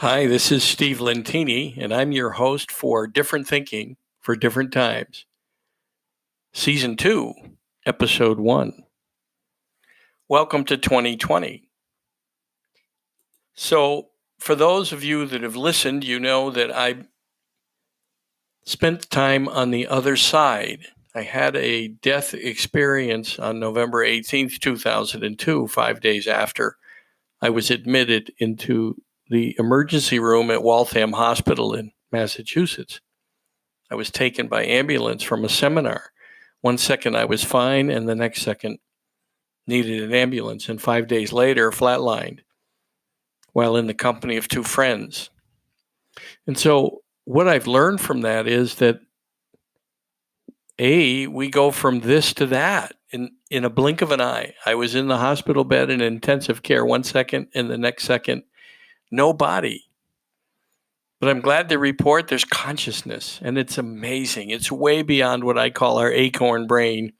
Hi, this is Steve Lentini, and I'm your host for Different Thinking for Different Times, Season 2, Episode 1. Welcome to 2020. So, for those of you that have listened, you know that I spent time on the other side. I had a death experience on November 18th, 2002, 5 days after I was admitted into the emergency room at Waltham Hospital in Massachusetts. I was taken by ambulance from a seminar. 1 second I was fine, and the next second needed an ambulance, and 5 days later flatlined while in the company of two friends. And so what I've learned from that is that we go from this to that in a blink of an eye. I was in the hospital bed in intensive care 1 second, and the next second, no body. But I'm glad to report there's consciousness, and it's amazing. It's way beyond what I call our acorn brain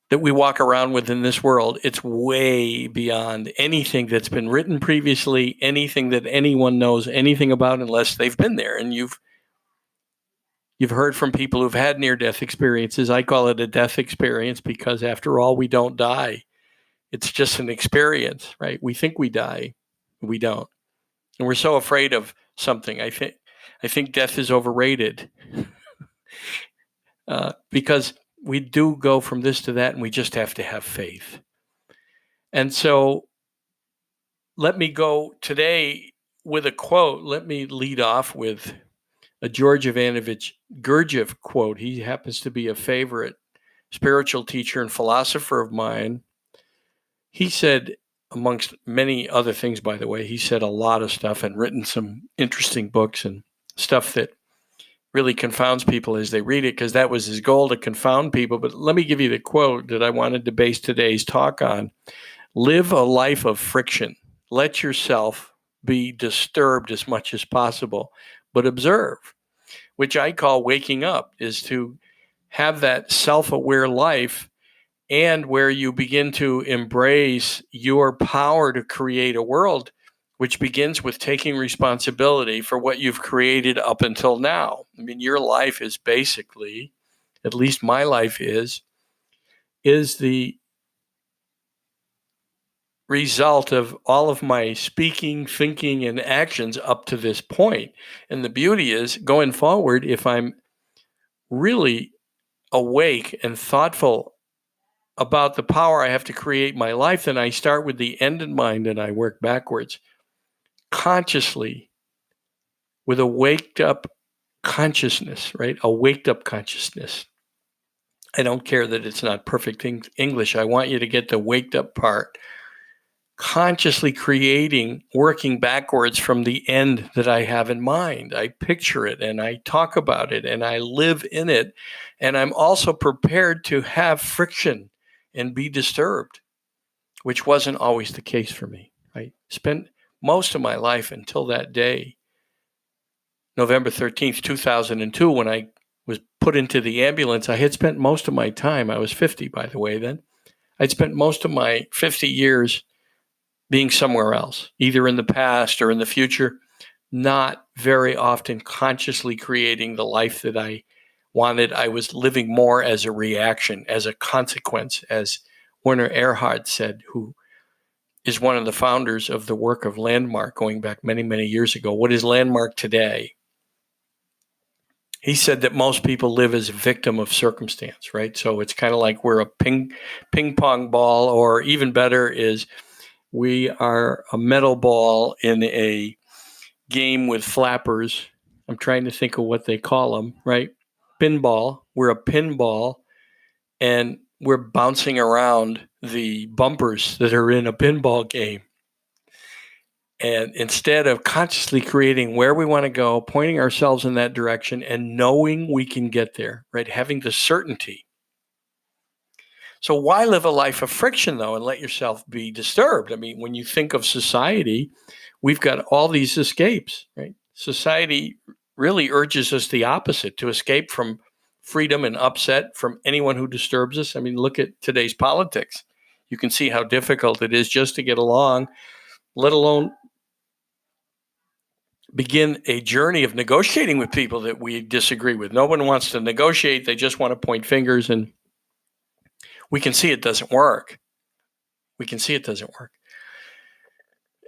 that we walk around with in this world. It's way beyond anything that's been written previously, anything that anyone knows anything about unless they've been there. And you've heard from people who've had near-death experiences. I call it a death experience because, after all, we don't die. It's just an experience, right? We think we die, we don't. And we're so afraid of something. I think death is overrated because we do go from this to that, and we just have to have faith. And so let me go today with a quote. Let me lead off with a George Ivanovich Gurdjieff quote. He happens to be a favorite spiritual teacher and philosopher of mine. He said, amongst many other things, by the way, he said a lot of stuff and written some interesting books and stuff that really confounds people as they read it, because that was his goal, to confound people. But let me give you the quote that I wanted to base today's talk on. Live a life of friction. Let yourself be disturbed as much as possible, but observe, which I call waking up, is to have that self-aware life, and where you begin to embrace your power to create a world, which begins with taking responsibility for what you've created up until now. I mean, your life is basically, at least my life is the result of all of my speaking, thinking, and actions up to this point. And the beauty is, going forward, if I'm really awake and thoughtful about the power I have to create my life, then I start with the end in mind and I work backwards consciously, with a waked up consciousness, right? A waked up consciousness. I don't care that it's not perfect English. I want you to get the waked up part. Consciously creating, working backwards from the end that I have in mind. I picture it and I talk about it and I live in it. And I'm also prepared to have friction and be disturbed, which wasn't always the case for me. I spent most of my life until that day, November 13th, 2002, when I was put into the ambulance. I had spent most of my time, I was 50, by the way, then. I'd spent most of my 50 years being somewhere else, either in the past or in the future, not very often consciously creating the life that I wanted. I was living more as a reaction, as a consequence, as Werner Erhard said, who is one of the founders of the work of Landmark going back many, many years ago. What is Landmark today? He said that most people live as a victim of circumstance, right? So it's kind of like we're a ping pong ball, or even better is we are a metal ball in a game with flappers. I'm trying to think of what they call them, right? Pinball. We're a pinball, and we're bouncing around the bumpers that are in a pinball game. And instead of consciously creating where we want to go, pointing ourselves in that direction and knowing we can get there, right? Having the certainty. So why live a life of friction, though, and let yourself be disturbed? I mean, when you think of society, we've got all these escapes, right? Society really urges us the opposite, to escape from freedom and upset from anyone who disturbs us. I mean, look at today's politics. You can see how difficult it is just to get along, let alone begin a journey of negotiating with people that we disagree with. No one wants to negotiate. They just want to point fingers, and we can see it doesn't work.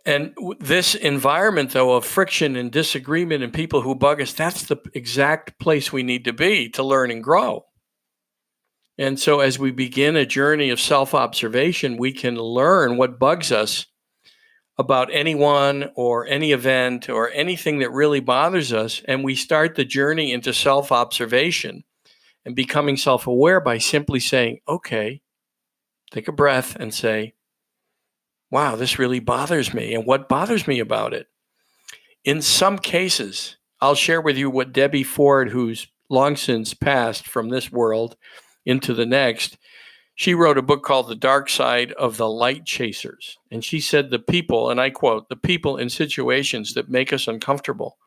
And this environment, though, of friction and disagreement and people who bug us, that's the exact place we need to be to learn and grow. And so as we begin a journey of self-observation, we can learn what bugs us about anyone or any event or anything that really bothers us. And we start the journey into self-observation and becoming self-aware by simply saying, okay, take a breath and say, wow, this really bothers me. And what bothers me about it? In some cases, I'll share with you what Debbie Ford, who's long since passed from this world into the next, she wrote a book called The Dark Side of the Light Chasers. And she said the people, and I quote, the people in situations that make us uncomfortable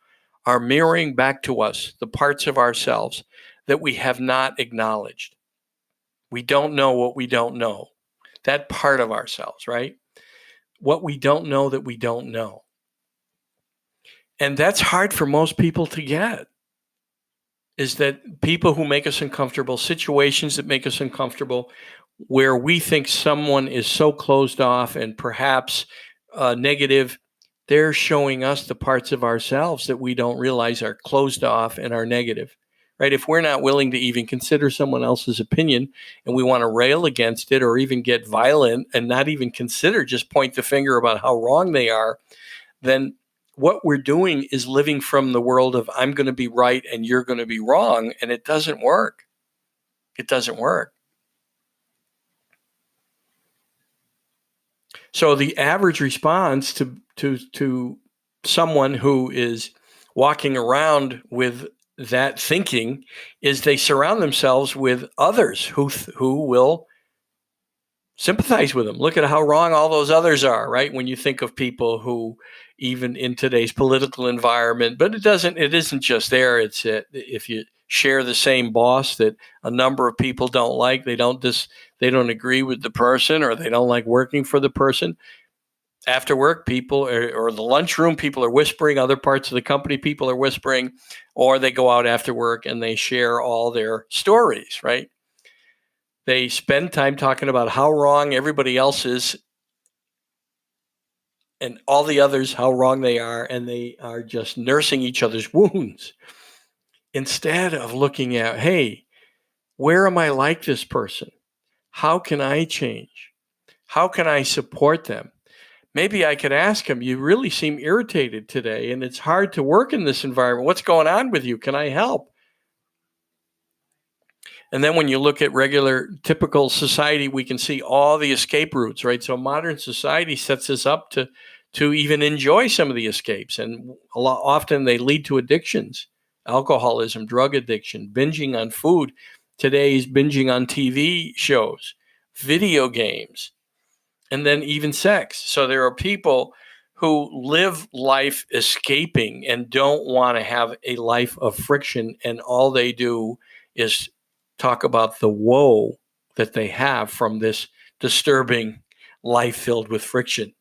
are mirroring back to us the parts of ourselves that we have not acknowledged. We don't know what we don't know. That part of ourselves, right? What we don't know that we don't know. And that's hard for most people to get, is that people who make us uncomfortable, situations that make us uncomfortable, where we think someone is so closed off and perhaps negative, they're showing us the parts of ourselves that we don't realize are closed off and are negative, right? If we're not willing to even consider someone else's opinion and we want to rail against it or even get violent and not even consider, just point the finger about how wrong they are, then what we're doing is living from the world of I'm going to be right and you're going to be wrong, and it doesn't work. It doesn't work. So the average response to someone who is walking around with that thinking is they surround themselves with others who will sympathize with them. Look at how wrong all those others are, right? When you think of people who, even in today's political environment, but it isn't just there. It's if you share the same boss that a number of people don't like, they don't agree with the person, or they don't like working for the person. After work, people or the lunchroom, people are whispering. Other parts of the company, people are whispering, or they go out after work and they share all their stories, right? They spend time talking about how wrong everybody else is and all the others, how wrong they are, and they are just nursing each other's wounds instead of looking at, hey, where am I like this person? How can I change? How can I support them? Maybe I could ask him, you really seem irritated today, and it's hard to work in this environment. What's going on with you? Can I help? And then when you look at regular, typical society, we can see all the escape routes, right? So modern society sets us up to even enjoy some of the escapes. And often they lead to addictions, alcoholism, drug addiction, binging on food. Today's binging on TV shows, video games, and then even sex. So there are people who live life escaping and don't want to have a life of friction. And all they do is talk about the woe that they have from this disturbing life filled with friction.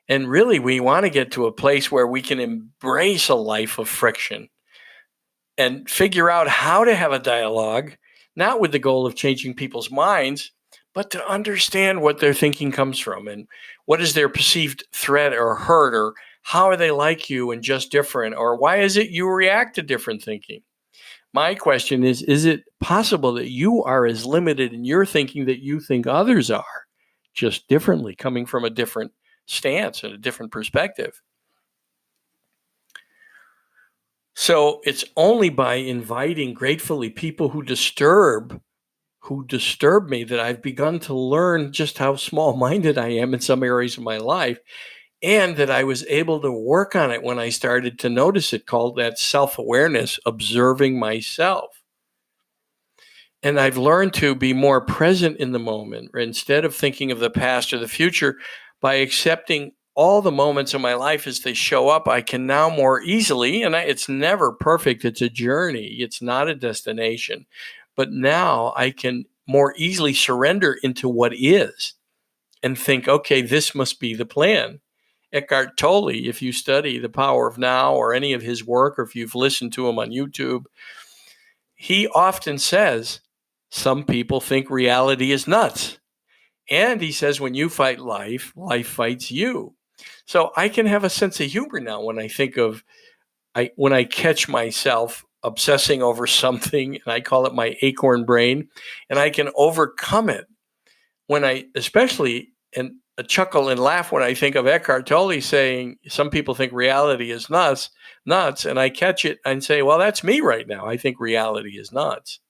And really, we want to get to a place where we can embrace a life of friction and figure out how to have a dialogue, not with the goal of changing people's minds, but to understand what their thinking comes from and what is their perceived threat or hurt, or how are they like you and just different, or why is it you react to different thinking? My question is it possible that you are as limited in your thinking that you think others are, just differently, coming from a different stance and a different perspective? So it's only by inviting gratefully people who disturb me that I've begun to learn just how small-minded I am in some areas of my life, and that I was able to work on it when I started to notice it, called that self-awareness, observing myself. And I've learned to be more present in the moment, instead of thinking of the past or the future. By accepting all the moments of my life as they show up, I can now more easily, and it's never perfect, it's a journey, it's not a destination, but now I can more easily surrender into what is and think, okay, this must be the plan. Eckhart Tolle, if you study The Power of Now or any of his work, or if you've listened to him on YouTube, he often says, some people think reality is nuts. And he says, when you fight life, life fights you. So I can have a sense of humor now when I think of, when I catch myself obsessing over something, and I call it my acorn brain, and I can overcome it when I, especially, and a chuckle and laugh when I think of Eckhart Tolle saying, some people think reality is nuts, and I catch it and say, well, that's me right now. I think reality is nuts.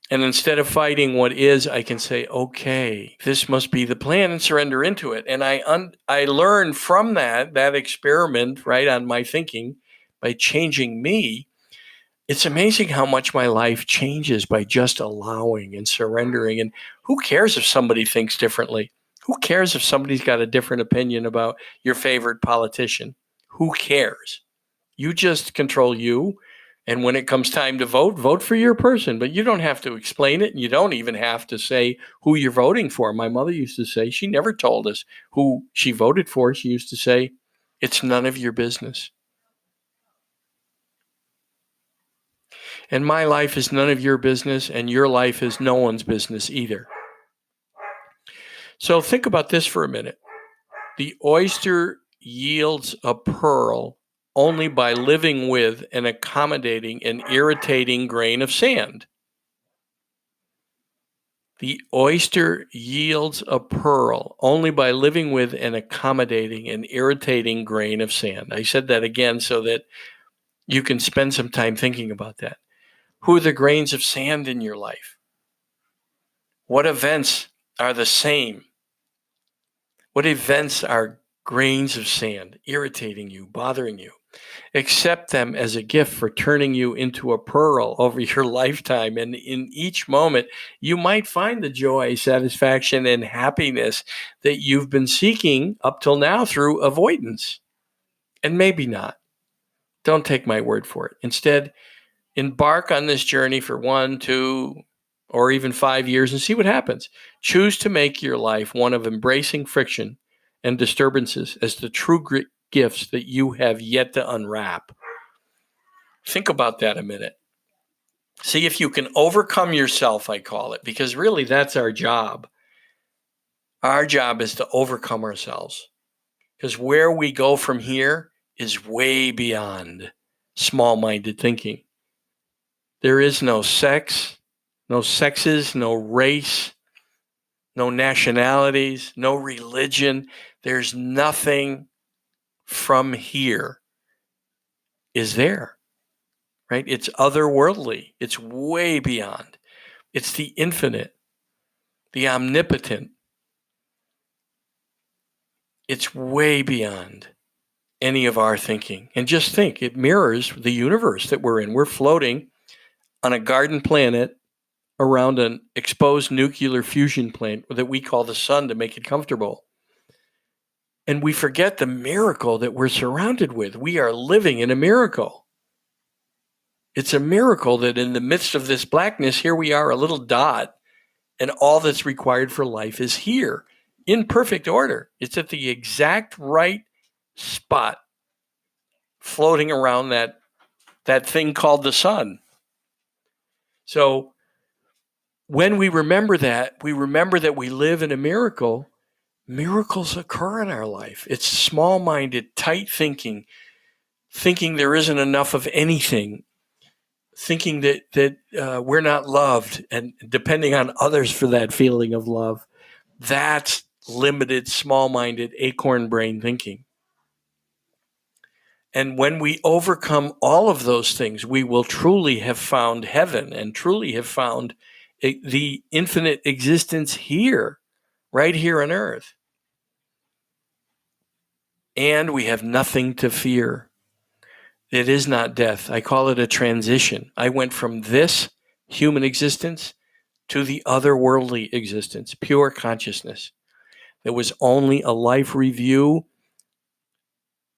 And instead of fighting what is, I can say, okay, this must be the plan, and surrender into it. And I learn from that experiment, right, on my thinking by changing me. It's amazing how much my life changes by just allowing and surrendering. And who cares if somebody thinks differently? Who cares if somebody's got a different opinion about your favorite politician? Who cares? You just control you. And when it comes time to vote, vote for your person. But you don't have to explain it. And you don't even have to say who you're voting for. My mother used to say, she never told us who she voted for. She used to say, it's none of your business. And my life is none of your business, and your life is no one's business either. So think about this for a minute. The oyster yields a pearl only by living with and accommodating an irritating grain of sand. The oyster yields a pearl only by living with and accommodating an irritating grain of sand. I said that again so that you can spend some time thinking about that. Who are the grains of sand in your life? What events are the same? What events are grains of sand, irritating you, bothering you? Accept them as a gift for turning you into a pearl over your lifetime. And in each moment, you might find the joy, satisfaction, and happiness that you've been seeking up till now through avoidance. And maybe not. Don't take my word for it. Instead, embark on this journey for 1, 2, or even 5 years and see what happens. Choose to make your life one of embracing friction and disturbances as the true gifts that you have yet to unwrap. Think about that a minute. See if you can overcome yourself, I call it, because really that's our job. Our job is to overcome ourselves, because where we go from here is way beyond small-minded thinking. There is no sex, no sexes, no race, no nationalities, no religion. There's nothing from here is there, right? It's otherworldly. It's way beyond. It's the infinite, the omnipotent. It's way beyond any of our thinking. And just think, it mirrors the universe that we're in. We're floating on a garden planet around an exposed nuclear fusion plant that we call the sun to make it comfortable. And we forget the miracle that we're surrounded with. We are living in a miracle. It's a miracle that in the midst of this blackness, here we are, a little dot, and all that's required for life is here in perfect order. It's at the exact right spot, floating around that thing called the sun. So when we remember that we live in a miracle. Miracles occur in our life. It's small-minded, tight thinking there isn't enough of anything, thinking that we're not loved, and depending on others for that feeling of love. That's limited, small-minded, acorn brain thinking. And when we overcome all of those things, we will truly have found heaven and truly have found the infinite existence here, right here on earth. And we have nothing to fear. It is not death. I call it a transition. I went from this human existence to the otherworldly existence, pure consciousness. There was only a life review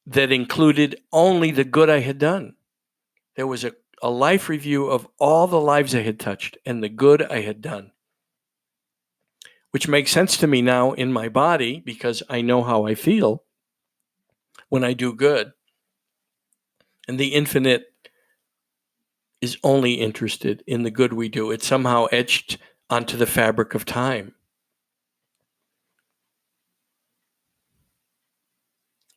that included only the good I had done. There was a life review of all the lives I had touched and the good I had done, which makes sense to me now in my body because I know how I feel when I do good. And the infinite is only interested in the good we do. It's somehow etched onto the fabric of time.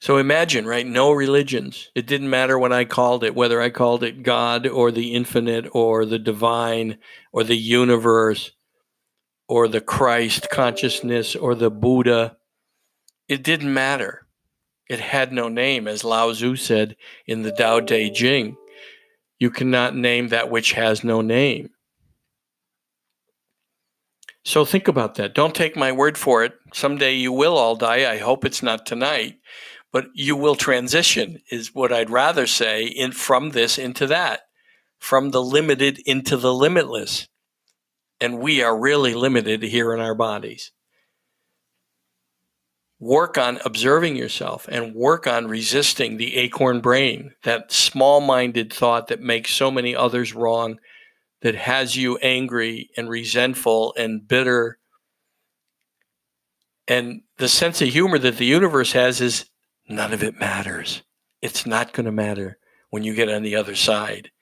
So imagine, right? No religions. It didn't matter what I called it, whether I called it God or the infinite or the divine or the universe or the Christ consciousness or the Buddha. It didn't matter. It had no name, as Lao Tzu said in the Tao Te Ching. You cannot name that which has no name. So think about that. Don't take my word for it. Someday you will all die. I hope it's not tonight, but you will transition, is what I'd rather say, from this into that, from the limited into the limitless. And we are really limited here in our bodies. Work on observing yourself and work on resisting the acorn brain, that small-minded thought that makes so many others wrong, that has you angry and resentful and bitter. And the sense of humor that the universe has is none of it matters. It's not going to matter when you get on the other side.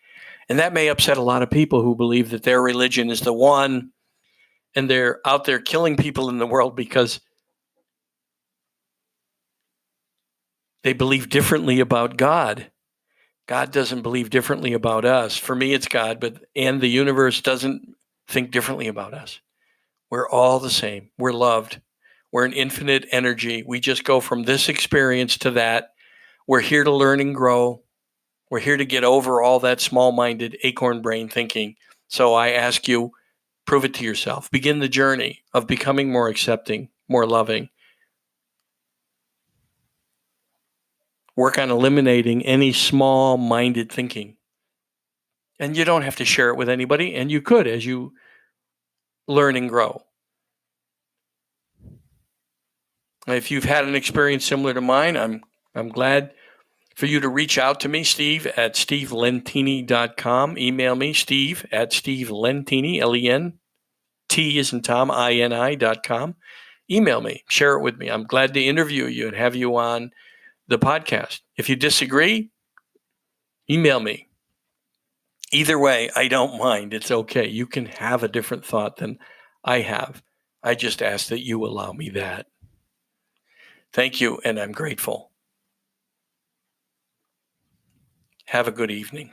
And that may upset a lot of people who believe that their religion is the one and they're out there killing people in the world because they believe differently about God. God doesn't believe differently about us. For me, it's God, and the universe doesn't think differently about us. We're all the same. We're loved. We're an infinite energy. We just go from this experience to that. We're here to learn and grow. We're here to get over all that small-minded acorn brain thinking. So I ask you, prove it to yourself. Begin the journey of becoming more accepting, more loving. Work on eliminating any small-minded thinking. And you don't have to share it with anybody, and you could as you learn and grow. If you've had an experience similar to mine, I'm glad for you to reach out to me, Steve at stevelentini.com. Email me, Steve at stevelentini, L-E-N-T as in Tom, I-N-I.com. Email me, share it with me. I'm glad to interview you and have you on the podcast. If you disagree, email me. Either way, I don't mind. It's okay. You can have a different thought than I have. I just ask that you allow me that. Thank you, and I'm grateful. Have a good evening.